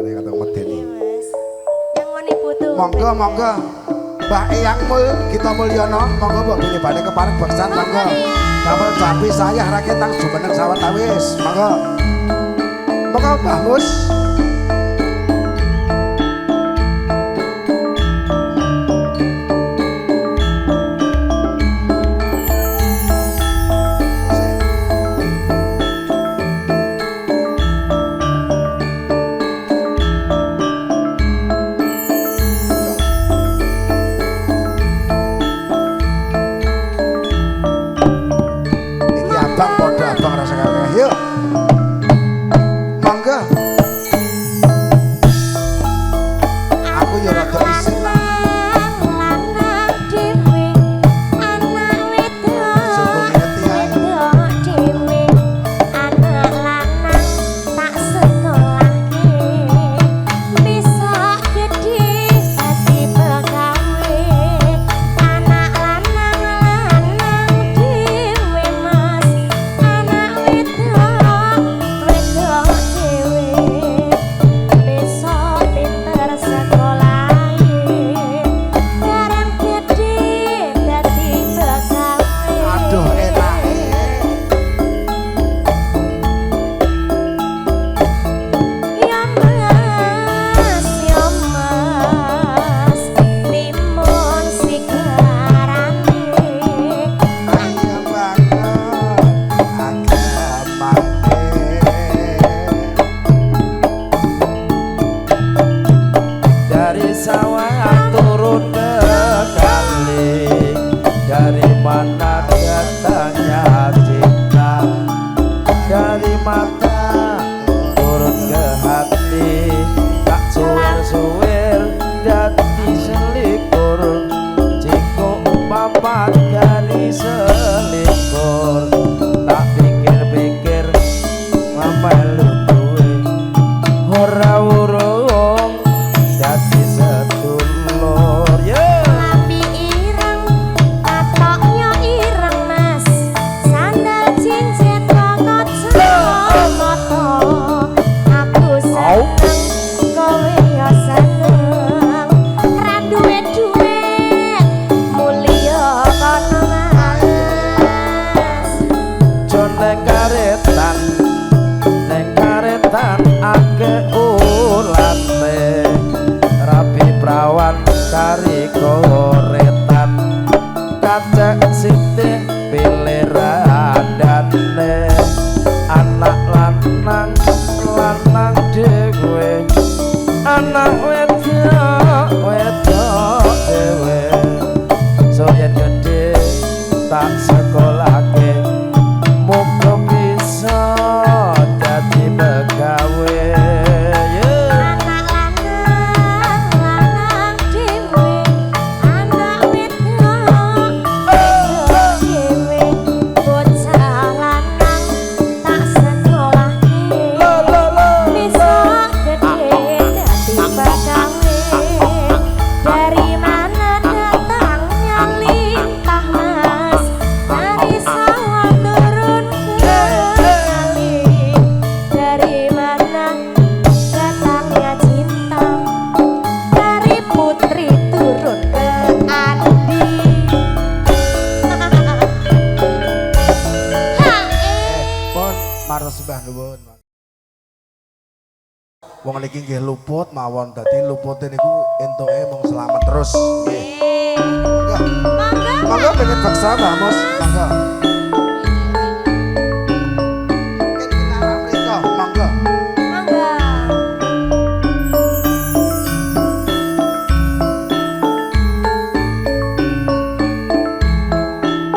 senengane kata medeni. Yang ngene putu. Monggo monggo. Mbak Eyang Mul Gita Mulyono monggo mbok pilih kepareng beksan monggo. Damel capi sayah raketang jumeneng sawetawis monggo. Monggo Mbah Mus. Wong niki nggih luput mawon dadi lupute niku entuke mung selamat terus nggih. Monggo. Monggo pengen baksa Mbah Mus, monggo.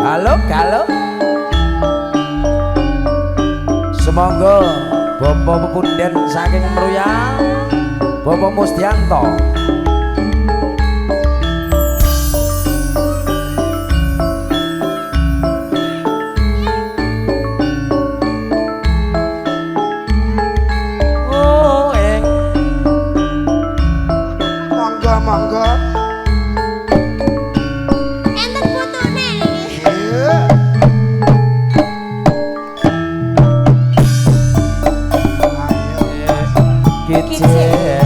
Halo, halo. Semonggo Bapak Pepunden saking Meruyang, Bapak Mustianto. Oh, monggo, monggo. Enten fotone. Iya. Kitchen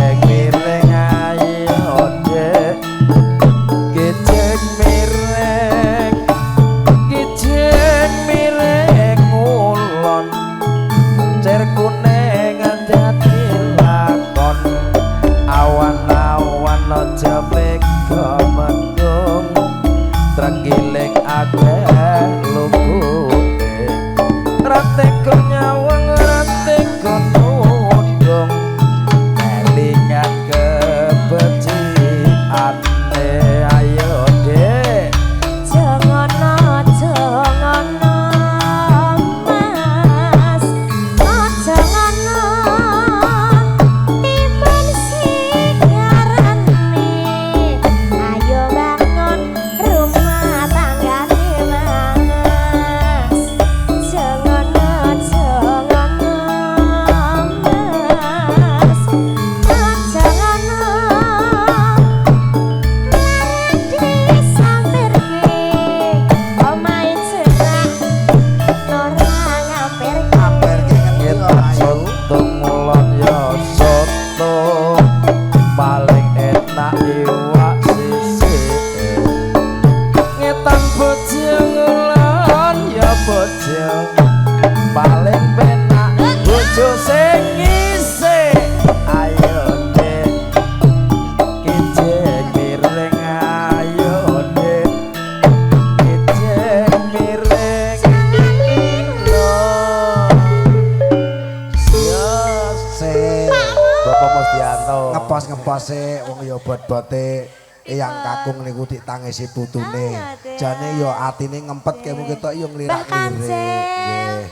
ngepos-ngepose wong ya bot-bote yang kakung niku ditangisi putune. Jane ya atine ngempet kemu ketok ya nglirak-lirik. Nggih.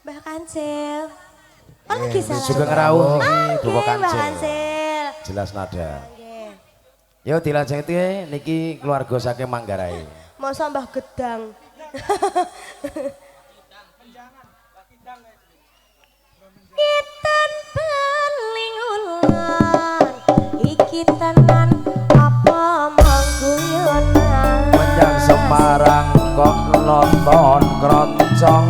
Mbah Kancil. Oh lagi salah. Juga ngerawuh iki Bapak Mbah Kancil. Kancil. Jelas nada. Nggih. Yo dilanjutke niki keluarga saking Manggarai. Masa Mbah Gedang. Kitan paling ulan iki tenan apa mangguyonan Menyang Semarang kok nonton keroncong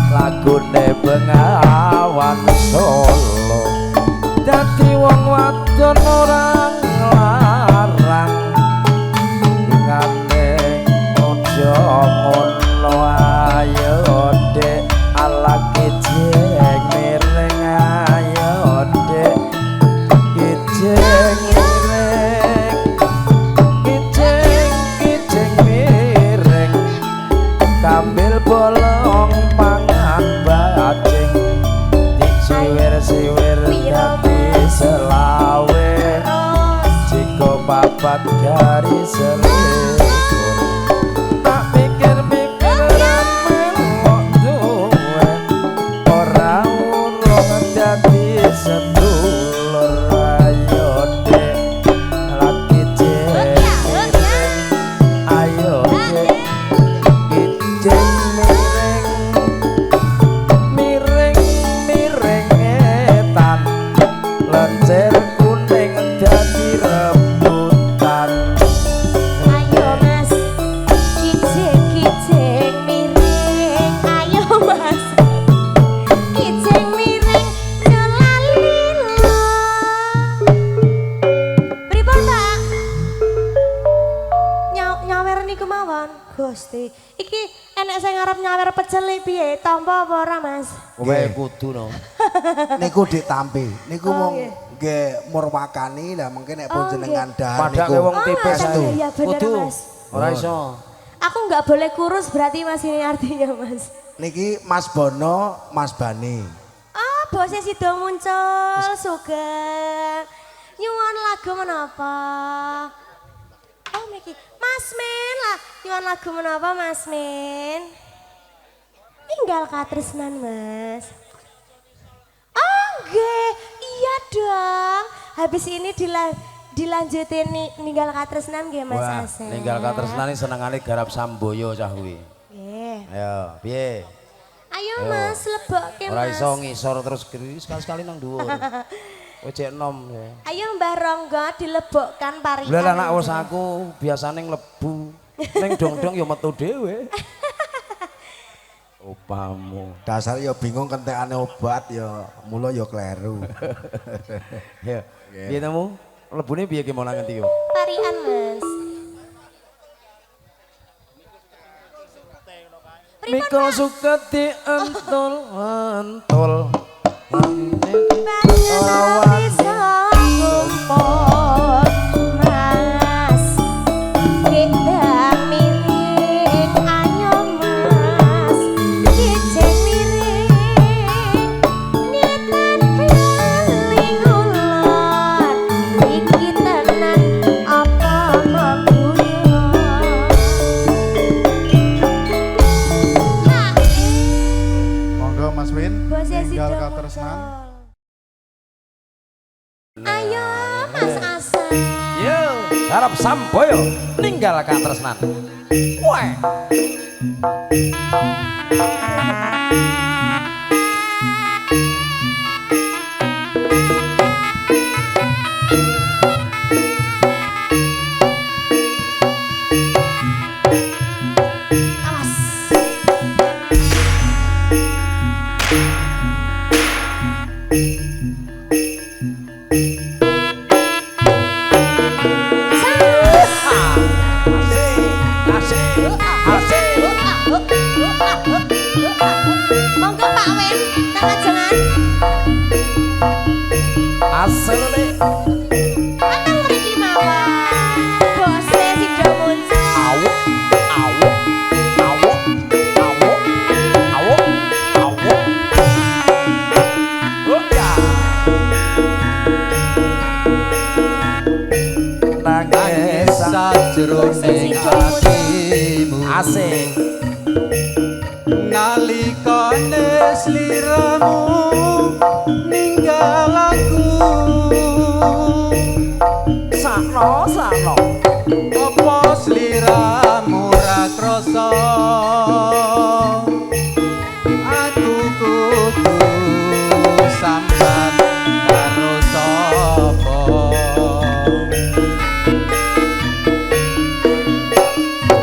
lagune Bengawan Solo dadi wong wadon ora nglarang ngane ojo ngono ayo dek ala kejeng miring ayo dek kejeng miring kejeng miring kambil bolong pangan bajing diciwir-ciwir dadi selawe jika papat garis selikur tak pikir-pikir kok duwe ora urung dadi sedulur ayo dek lagi miring ayo dek kijeng miring miring etan lencer kuning dadi rebutan ayo mas kijeng miring ayo mas kijeng miring jalalila pripun Pak nyawer niku mawon Gusti iki enek sing ngarep nyawer pecel piye tampa apa ora Mas Kowe kudu no. Niku ditampi. Niku Oh, wong nggih. nggih murwakani lah mungkin nek pun Oh, jenengan dahar Padahal niku. wong tipis Estu. iya bener kudu Mas ora iso. aku nggak boleh kurus berarti Mas ini artinya Mas Niki Mas Bono, Mas Bani. oh bosnya sido muncul sugeng nyuwun lagu menapa oh Miki Mas Min lah nyuwun lagu menapa Mas Min tinggal katresnan Mas oh nggih iya dong habis ini dilanjutin ninggal katresnan nggih Mas Wah, Asep ninggal katresnane senengane garap Samboyo cah kuwi. nggih Ayo, piye? ayo Mas lebokke Ora Mas iso ngisor terus kiri sekali-sekali nang dhuwur. Kowe cek enom ya. ayo Mbah Ronggo dilebokkan parikan Lah anak wis aku biasane nglebu. Ning dong-dong ya metu dhewe. Upamu. Dasar ya bingung kentekane obat ya mula ya kleru. Ya. Piye nemu? Lebune piye ki mau nang ngendi yo? parikan Mas Mikul suketi entul entul. Banyak bisa kumpul Mas Gedang miring ayo Mas Kijeng miring Nitan paling ulon Iki tenan apa mangguyon Monggo Mas Win, Bosnya tinggal sido katresnan. muncul Ayo Mas Asep Yo, harap Samboyo ninggal katresnan. Weh. Monggo Pak Win, tangajengan. Asal nih. Atang mriki mawon. Bose sido muncul. Awuk, awuk, awuk, awuk, awuk, awuk. Oh ya. jroning atimu Asik. nalikane sliramu ninggal aku Sakno. apa sliramu ra krasa aku kudu sambat karo sapa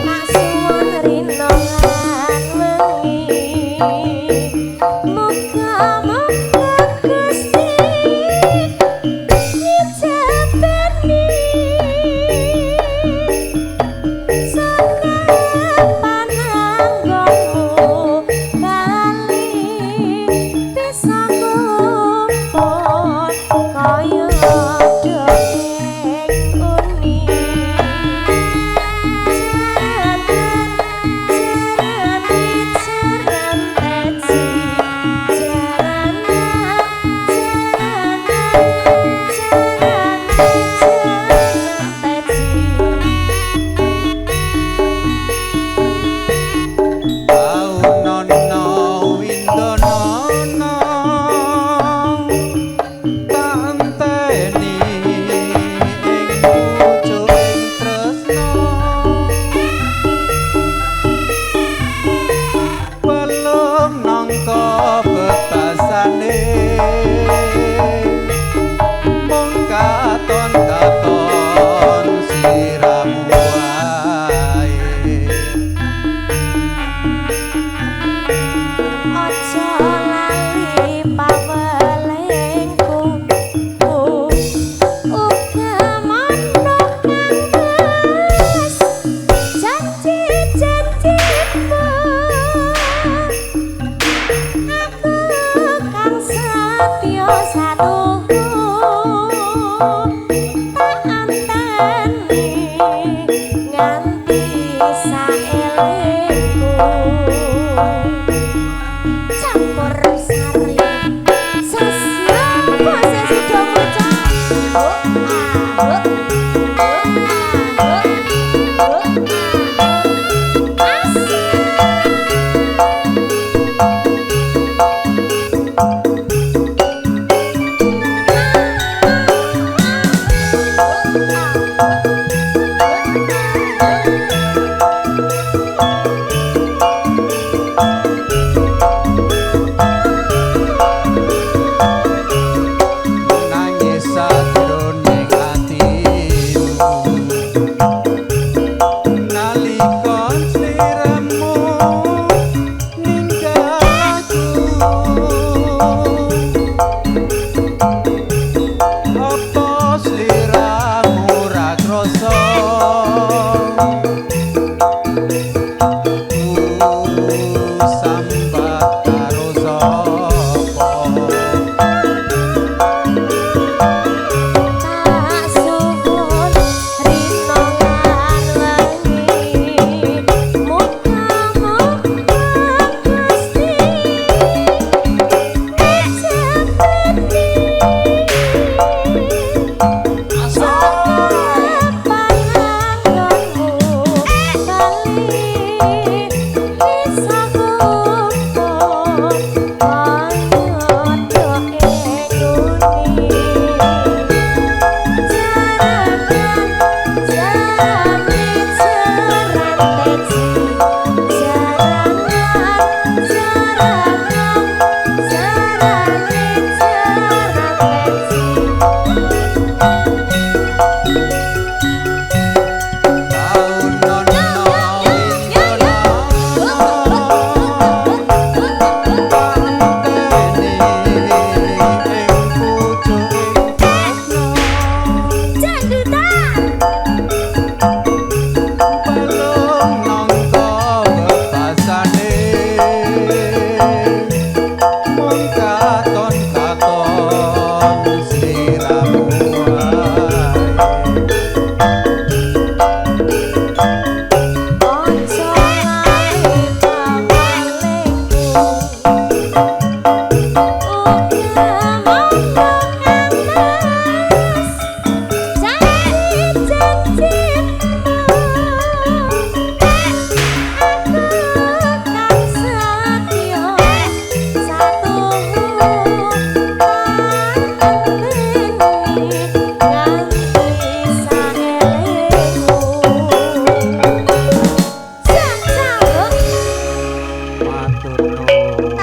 Tak suwun rino lan wengi muga-muga Gusti ngijabeni sanggapan anggonmu kali bisa kumpul kaya dongeng kuning. Aunono windonono tak enteni ing pucuking tresno belum nangka betasane mung katon-katon sliramu wae Aja lali pawelengku uga manuk kangges janji-janjimu aku kang setya satuhu tak anteni nganti saelengku campur sari sesiap posisi domuca nangis sajroning atimu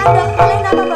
kandang kalian apa